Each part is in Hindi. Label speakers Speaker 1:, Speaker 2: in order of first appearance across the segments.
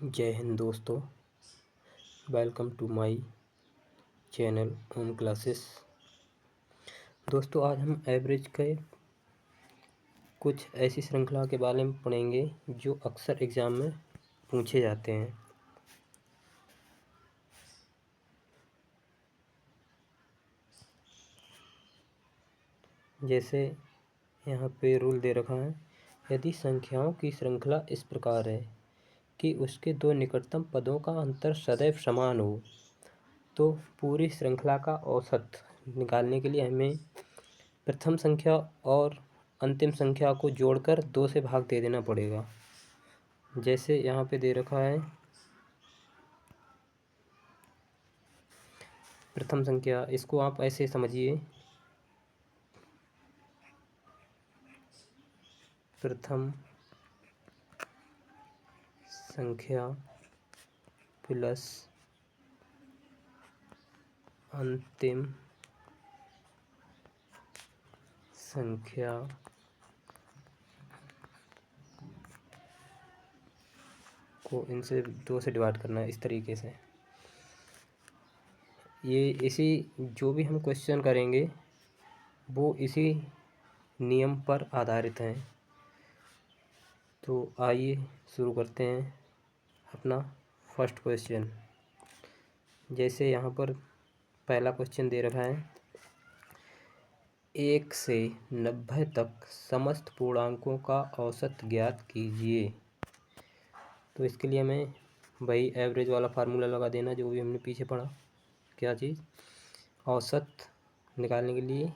Speaker 1: जय हिंद दोस्तों। Welcome to my channel home classes. दोस्तों, आज हम एवरेज के कुछ ऐसी श्रृंखला के बारे में पढ़ेंगे जो अक्सर एग्ज़ाम में पूछे जाते हैं। जैसे यहाँ पे रूल दे रखा है, यदि संख्याओं की श्रृंखला इस प्रकार है कि उसके दो निकटतम पदों का अंतर सदैव समान हो, तो पूरी श्रृंखला का औसत निकालने के लिए हमें प्रथम संख्या और अंतिम संख्या को जोड़कर 2 से भाग दे देना पड़ेगा। जैसे यहाँ पे दे रखा है प्रथम संख्या, इसको आप ऐसे समझिए, प्रथम संख्या प्लस अंतिम संख्या को इनसे 2 से डिवाइड करना है। इस तरीके से ये इसी जो भी हम क्वेश्चन करेंगे वो इसी नियम पर आधारित हैं। तो आइए शुरू करते हैं अपना फर्स्ट क्वेश्चन। जैसे यहाँ पर पहला क्वेश्चन दे रखा है, 1 से 90 तक समस्त पूर्णांकों का औसत ज्ञात कीजिए। तो इसके लिए हमें वही एवरेज वाला फार्मूला लगा देना जो भी हमने पीछे पढ़ा। क्या चीज़? औसत निकालने के लिए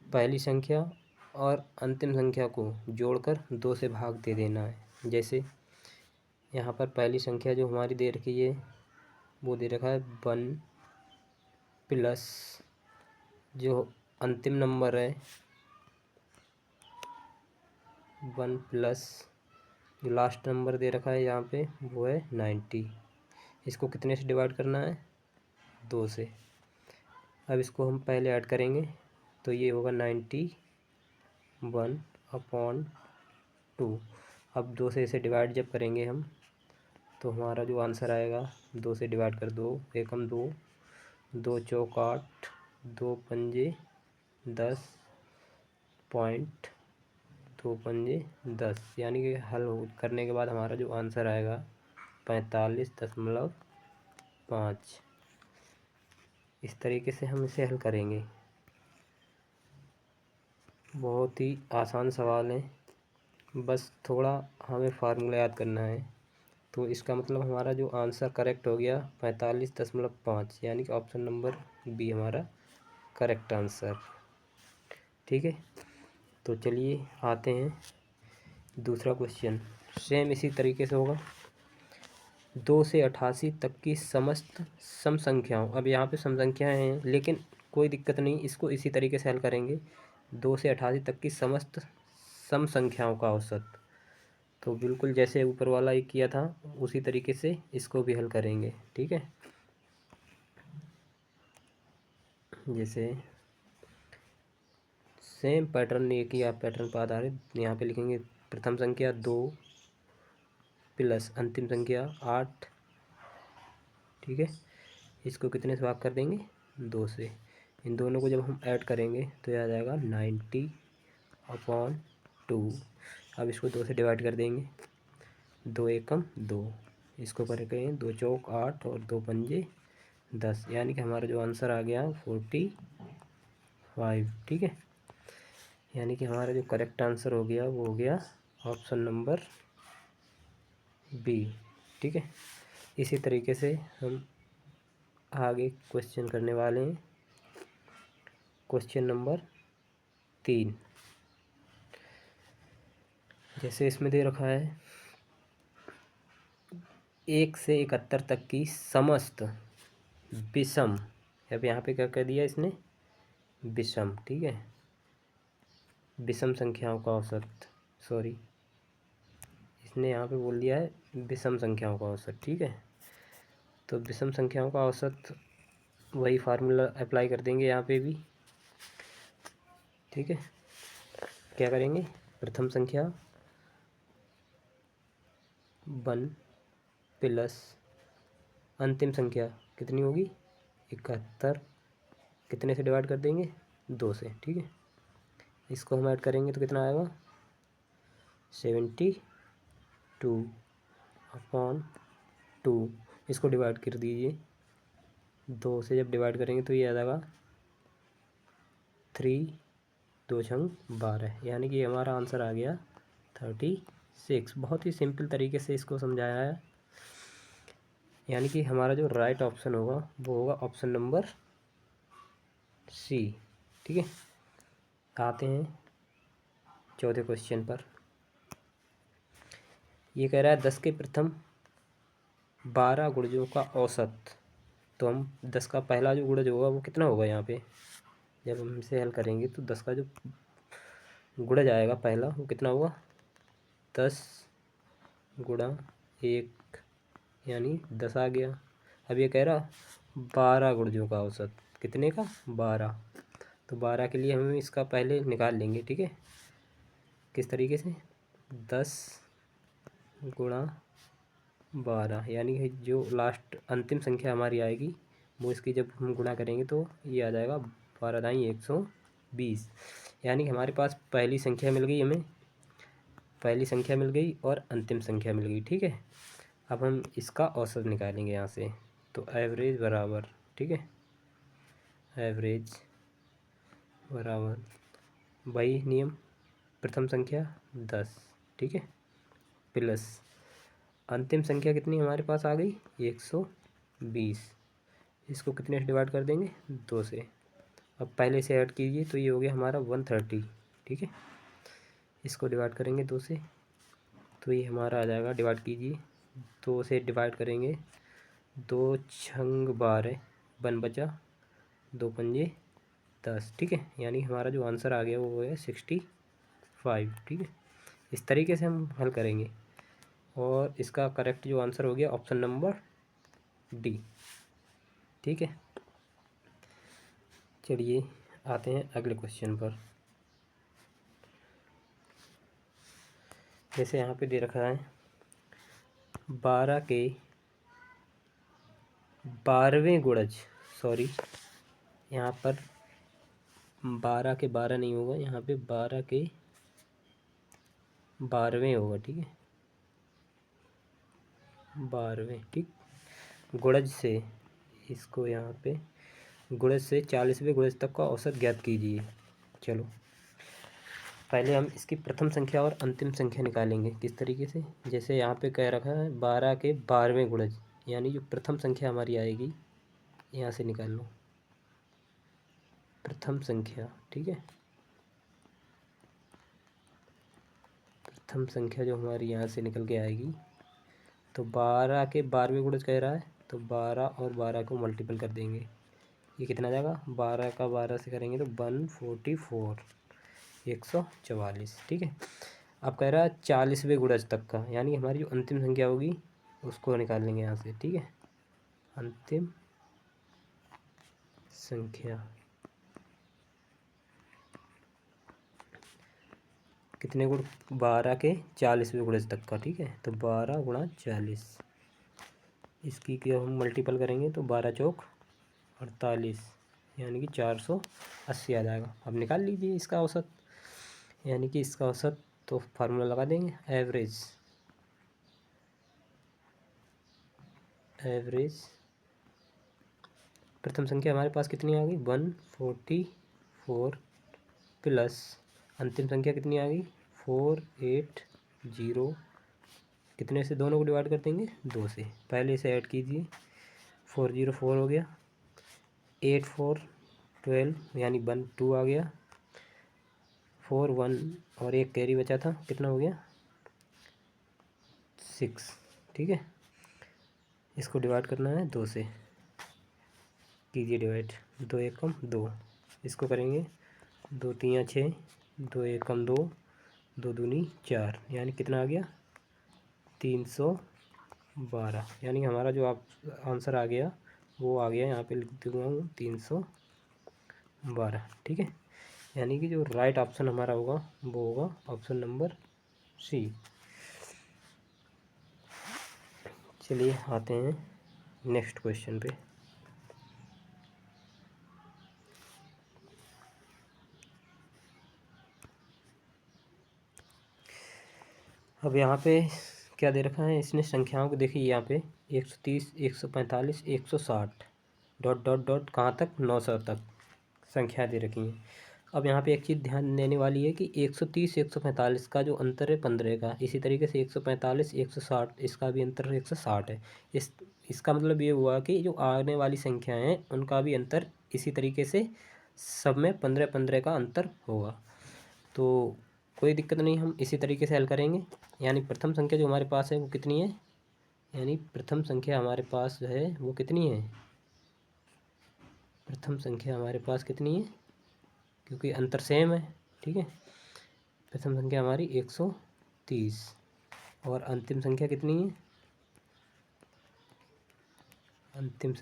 Speaker 1: पहली संख्या और अंतिम संख्या को जोड़कर 2 से भाग दे देना है। जैसे यहाँ पर पहली संख्या जो हमारी दे रखी है वो दे रखा है 1 प्लस जो अंतिम नंबर है 1 प्लस जो लास्ट नंबर दे रखा है यहाँ पे वो है 90। इसको कितने से डिवाइड करना है? 2 से। अब इसको हम पहले ऐड करेंगे तो ये होगा 91/2। अब 2 से इसे डिवाइड जब करेंगे हम तो हमारा जो आंसर आएगा 2 से डिवाइड कर 2 एकम 2, 2 चौक 8, 2 पंजे 10 पॉइंट 2 पंजे 10, यानी कि हल करने के बाद हमारा जो आंसर आएगा 45.5। इस तरीके से हम इसे हल करेंगे। बहुत ही आसान सवाल है, बस थोड़ा हमें फार्मूला याद करना है। तो इसका मतलब हमारा जो आंसर करेक्ट हो गया 45.5, यानी कि ऑप्शन नंबर बी हमारा करेक्ट आंसर। ठीक है, तो चलिए आते हैं दूसरा क्वेश्चन। सेम इसी तरीके से होगा। 2 से 88 तक की समस्त सम संख्याओं, अब यहाँ पे सम संख्याएँ हैं लेकिन कोई दिक्कत नहीं, इसको इसी तरीके से हल करेंगे। 2 से 88 तक की समस्त सम संख्याओं का औसत, तो बिल्कुल जैसे ऊपर वाला ही किया था उसी तरीके से इसको भी हल करेंगे। ठीक है, जैसे सेम पैटर्न एक ही आप पैटर्न पर आधारित यहाँ पे लिखेंगे प्रथम संख्या 2 प्लस अंतिम संख्या 8। ठीक है, इसको कितने से भाग कर देंगे? 2 से। इन दोनों को जब हम ऐड करेंगे तो यह आ जाएगा 90/2। अब इसको 2 से डिवाइड कर देंगे, 2 एकम 2, इसको करेंगे 2 चौक 8 और 2 पंजे 10, यानी कि हमारा जो आंसर आ गया 45। ठीक है, यानी कि हमारा जो करेक्ट आंसर हो गया वो हो गया ऑप्शन नंबर बी। ठीक है, इसी तरीके से हम आगे क्वेश्चन करने वाले हैं। Question number 3। जैसे इसमें दे रखा है 1 से 71 तक की समस्त विषम, अब यहाँ पे क्या कह दिया इसने? विषम। ठीक है, विषम संख्याओं का औसत, सॉरी इसने यहाँ पे बोल दिया है विषम संख्याओं का औसत। ठीक है, तो विषम संख्याओं का औसत वही फार्मूला अप्लाई कर देंगे यहाँ पे भी। ठीक है, क्या करेंगे? प्रथम संख्या 1 प्लस अंतिम संख्या कितनी होगी 71, कितने से डिवाइड कर देंगे 2 से, ठीक है। इसको हम ऐड करेंगे तो कितना आएगा 72/2। इसको डिवाइड कर दीजिए 2 से, जब डिवाइड करेंगे तो ये आ जाएगा 3 2 छंग 12, यानी कि हमारा आंसर आ गया 36। बहुत ही सिंपल तरीके से इसको समझाया है, यानी कि हमारा जो राइट ऑप्शन होगा वो होगा ऑप्शन नंबर सी, ठीक है। आते हैं चौथे क्वेश्चन पर। ये कह रहा है 10 के प्रथम 12 गुणजों का औसत। तो हम 10 का पहला जो गुणज होगा वो कितना होगा, यहाँ पे जब हम इसे हल करेंगे तो 10 का जो गुणज आएगा पहला वो कितना होगा 10 गुणा 1, यानी 10 आ गया। अब ये कह रहा 12 गुणजों का औसत, कितने का 12। तो 12 के लिए हम इसका पहले निकाल लेंगे, ठीक है। किस तरीके से 10 गुणा 12, यानी कि जो लास्ट अंतिम संख्या हमारी आएगी वो इसकी जब हम गुणा करेंगे तो ये आ जाएगा 12 दाई 120, यानी कि हमारे पास पहली संख्या मिल गई, हमें पहली संख्या मिल गई और अंतिम संख्या मिल गई, ठीक है। अब हम इसका औसत निकालेंगे यहाँ से, तो एवरेज बराबर, ठीक है, एवरेज बराबर वही नियम, प्रथम संख्या 10, ठीक है, प्लस अंतिम संख्या कितनी हमारे पास आ गई 120। इसको कितने से डिवाइड कर देंगे 2 से। अब पहले से ऐड कीजिए तो ये हो गया हमारा 130, ठीक है। इसको डिवाइड करेंगे 2 से तो ये हमारा आ जाएगा, डिवाइड कीजिए 2 से डिवाइड करेंगे 2 छंग 12, 1 बचा, 2 पंजे 10, ठीक है। यानी हमारा जो आंसर आ गया वो है 65, ठीक है। इस तरीके से हम हल करेंगे और इसका करेक्ट जो आंसर हो गया ऑप्शन नंबर डी, ठीक है। चलिए आते हैं अगले क्वेश्चन पर। जैसे यहाँ पे दे रखा है 12 के 12वें गुणज, सॉरी यहाँ पर 12 के 12 नहीं होगा, यहाँ पे 12 के 12वें होगा, ठीक है, 12वें, ठीक। गुणज से इसको यहाँ पे गुणज से 40वें गुणज तक का औसत ज्ञात कीजिए। चलो पहले हम इसकी प्रथम संख्या और अंतिम संख्या निकालेंगे। किस तरीके से, जैसे यहाँ पे कह रखा है 12 के 12वें गुणज, यानी जो प्रथम संख्या हमारी आएगी यहाँ से निकाल लो प्रथम संख्या, ठीक है। प्रथम संख्या जो हमारी यहाँ से निकल के आएगी, तो 12 के 12वें गुणज कह रहा है तो 12 और 12 को मल्टीपल कर देंगे, ये कितना जाएगा 12 का 12 से करेंगे तो 144, 144, ठीक है। अब कह रहा है 40वें गुणज तक का, यानी हमारी जो अंतिम संख्या होगी उसको निकाल लेंगे यहाँ से, ठीक है। अंतिम संख्या कितने गुण 12 के 40वें गुणज तक का, ठीक है। तो 12 गुणा 40, इसकी क्या हम मल्टीपल करेंगे तो 12 चौक 48, यानी कि 480 आ जाएगा। अब निकाल लीजिए इसका औसत, यानी कि इसका औसत तो फार्मूला लगा देंगे, एवरेज, एवरेज प्रथम संख्या हमारे पास कितनी आ गई 144 प्लस अंतिम संख्या कितनी आ गई 480, कितने से दोनों को डिवाइड कर देंगे 2 से, पहले से ऐड कीजिए 404 हो गया, 8 4 12, यानी 1 2 आ गया, 4 1 और एक कैरी बचा था, कितना हो गया 6, ठीक है। इसको डिवाइड करना है 2 से, कीजिए डिवाइड, 2 एक कम 2, इसको करेंगे 2 3 6, 2 एक कम 2, 2 दूनी 4, यानी कितना आ गया 312, यानी हमारा जो आप आंसर आ गया वो आ गया, यहाँ पे लिख दूँगा हूँ 312, ठीक है। यानी कि जो राइट ऑप्शन हमारा होगा वो होगा ऑप्शन नंबर सी। चलिए आते हैं नेक्स्ट क्वेश्चन पे। अब यहाँ पे क्या दे रखा है इसने, संख्याओं को देखिए यहाँ पे 130, 145, 160 डॉट डॉट डॉट कहाँ तक 900 तक संख्या दे रखी हैं। अब यहाँ पे एक चीज़ ध्यान देने वाली है कि 130, 145 का जो अंतर है 15 का, इसी तरीके से 145, 160 इसका भी अंतर 160 है। इसका मतलब ये हुआ कि जो आने वाली संख्याएं हैं उनका भी अंतर इसी तरीके से सब में 15-15 का अंतर होगा। तो कोई दिक्कत नहीं, हम इसी तरीके से हल करेंगे। यानी प्रथम संख्या जो हमारे पास है वो कितनी है, यानी प्रथम संख्या हमारे पास जो है वो कितनी है, प्रथम संख्या हमारे पास कितनी है, क्योंकि अंतर सेम है, ठीक है। प्रथम संख्या हमारी 130 और अंतिम संख्या कितनी है, अंतिम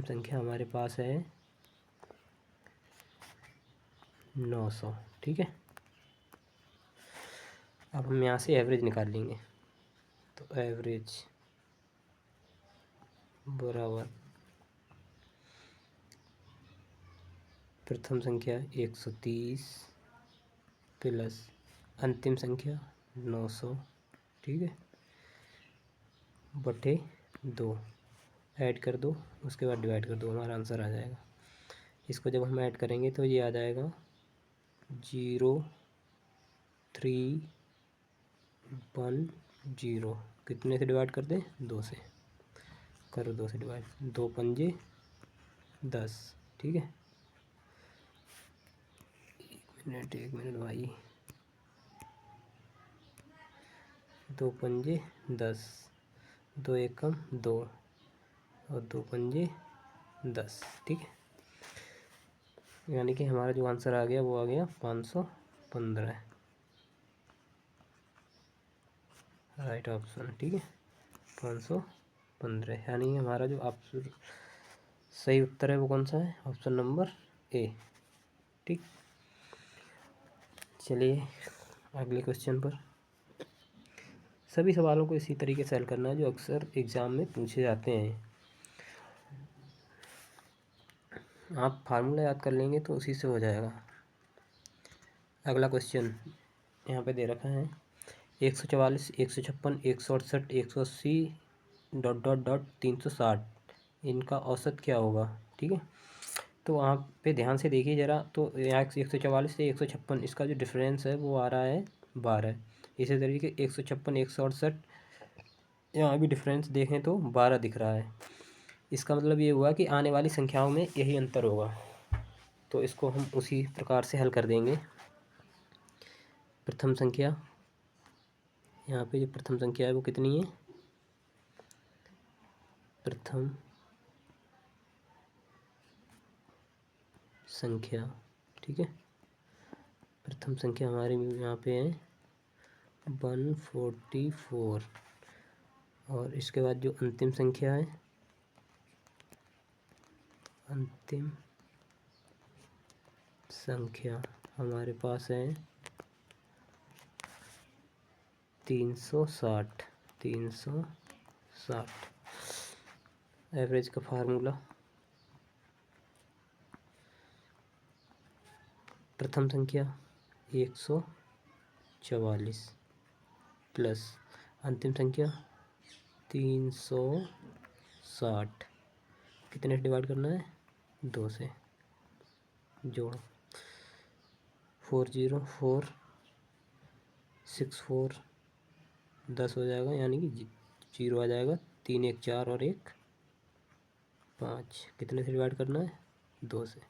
Speaker 1: संख्या हमारे पास है 900, ठीक है। अब हम यहाँ से एवरेज निकाल लेंगे, तो एवरेज बराबर प्रथम संख्या 130 प्लस अंतिम संख्या 900, ठीक है, बटे 2, ऐड कर दो, उसके बाद डिवाइड कर दो, हमारा आंसर आ जाएगा। इसको जब हम ऐड करेंगे तो ये आ जाएगा 0310। कितने से डिवाइड कर दें, 2 से, करो 2 से डिवाइड, 2 पंजे 10, ठीक है। एक मिनट भाई, 2 पंजे 10, 2 एकम 2 और 2 पंजे 10, ठीक है। यानी कि हमारा जो आंसर आ गया वो आ गया 515, राइट ऑप्शन, ठीक है, 515। यानी हमारा जो ऑप्शन सही उत्तर है वो कौन सा है, ऑप्शन नंबर ए, ठीक। चलिए अगले क्वेश्चन पर। सभी सवालों को इसी तरीके से हल करना है जो अक्सर एग्ज़ाम में पूछे जाते हैं। आप फार्मूला याद कर लेंगे तो उसी से हो जाएगा। अगला क्वेश्चन यहाँ पे दे रखा है 144, 156, 168, 180 डॉट डॉट डॉट 360, इनका औसत क्या होगा, ठीक है। तो वहाँ पे ध्यान से देखिए ज़रा, तो यहाँ 144 से 156 इसका जो डिफरेंस है वो आ रहा है 12। इसी तरीके 156, 168 यहाँ भी डिफरेंस देखें तो 12 दिख रहा है। इसका मतलब ये हुआ कि आने वाली संख्याओं में यही अंतर होगा, तो इसको हम उसी प्रकार से हल कर देंगे। प्रथम संख्या, यहाँ पे जो प्रथम संख्या है वो कितनी है, प्रथम संख्या, ठीक है, प्रथम संख्या हमारी यहाँ पे है 144 और इसके बाद जो अंतिम संख्या है, अंतिम संख्या हमारे पास है 360। एवरेज का फार्मूला, प्रथम संख्या 144 प्लस अंतिम संख्या 360, कितने से डिवाइड करना है, 2 से, जोड़ 40464 10 हो जाएगा, यानी कि 0 आ जाएगा, 3 1 4 और 1 5, कितने से डिवाइड करना है, 2 से,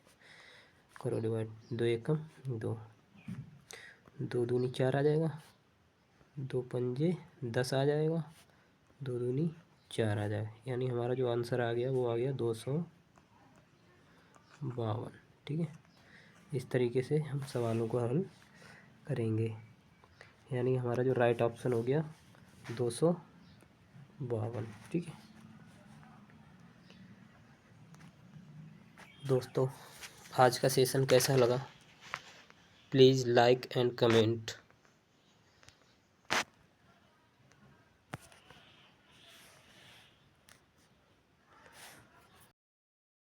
Speaker 1: करो डिवाइड, 2 एकम 2, 2 दूनी 4 आ जाएगा, 2 पंजे 10 आ जाएगा, 2 दूनी 4 आ जाएगा। यानी हमारा जो आंसर आ गया वो आ गया 252, ठीक है। इस तरीके से हम सवालों को हल करेंगे, यानी हमारा जो राइट ऑप्शन हो गया 252, ठीक है। दोस्तों आज का सेशन कैसा लगा, प्लीज़ लाइक एंड कमेंट।